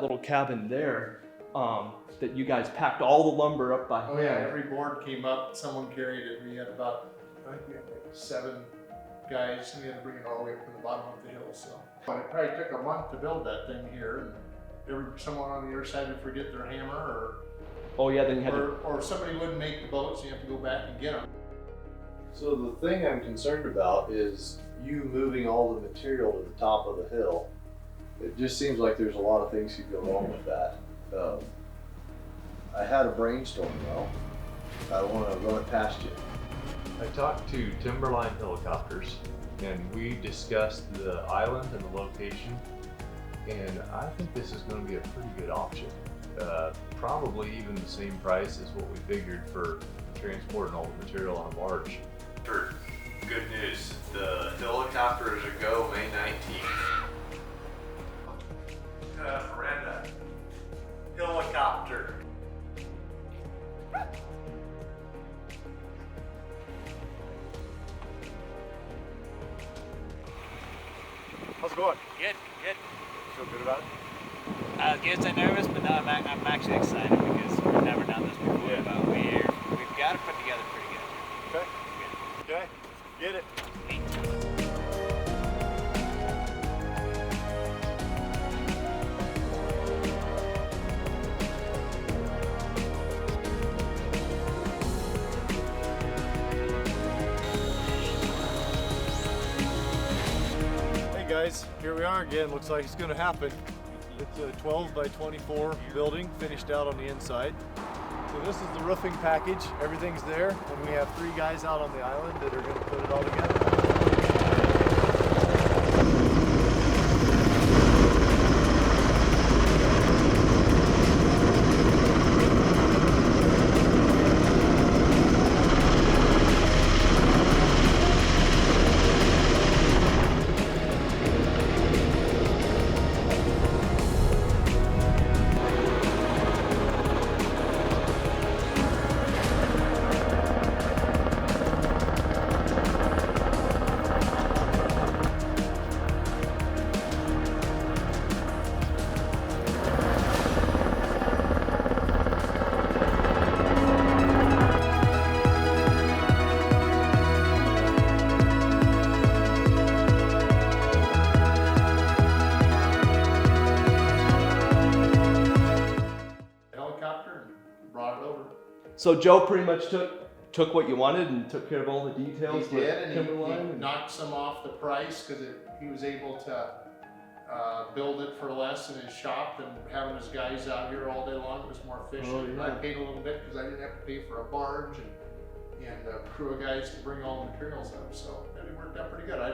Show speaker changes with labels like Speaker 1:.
Speaker 1: that little cabin there, that you guys packed all the lumber up by hand.
Speaker 2: Oh yeah, every board came up, someone carried it. We had about, I think we had like 7 guys, and we had to bring it all the way up from the bottom of the hill, so. But it probably took a month to build that thing here, and someone on the other side would forget their hammer, or
Speaker 1: Oh yeah, then you had
Speaker 2: or somebody wouldn't make the boat, so you have to go back and get them.
Speaker 3: So the thing I'm concerned about is you moving all the material to the top of the hill. It just seems like there's a lot of things could go wrong with that. I had a brainstorm though. I want to run it past you.
Speaker 4: I talked to Timberline Helicopters and we discussed the island and the location, and I think this is going to be a pretty good option. Probably even the same price as what we figured for transporting all the material on a barge.
Speaker 5: Good news, the helicopter is a go May 19th. Miranda, helicopter.
Speaker 6: How's it going?
Speaker 7: Good, good.
Speaker 6: Feel good about it?
Speaker 7: I was getting nervous, but now I'm actually excited because we've never done this before.
Speaker 6: Yeah.
Speaker 7: But we've got it put together pretty good.
Speaker 6: Okay. Okay. Get it. Hey guys, here we are again. Looks like it's going to happen. It's a 12 by 24 building finished out on the inside. So this is the roofing package. Everything's there, and we have 3 guys out on the island that are going to put it all together.
Speaker 1: So Joe pretty much took what you wanted and took care of all the details.
Speaker 2: He did, and
Speaker 1: Timberline
Speaker 2: he knocked some off the price because he was able to build it for less in his shop, and having his guys out here all day long was more efficient.
Speaker 1: Oh, yeah.
Speaker 2: I paid a little bit because I didn't have to pay for a barge and a crew of guys to bring all the materials up, so it worked out pretty good. I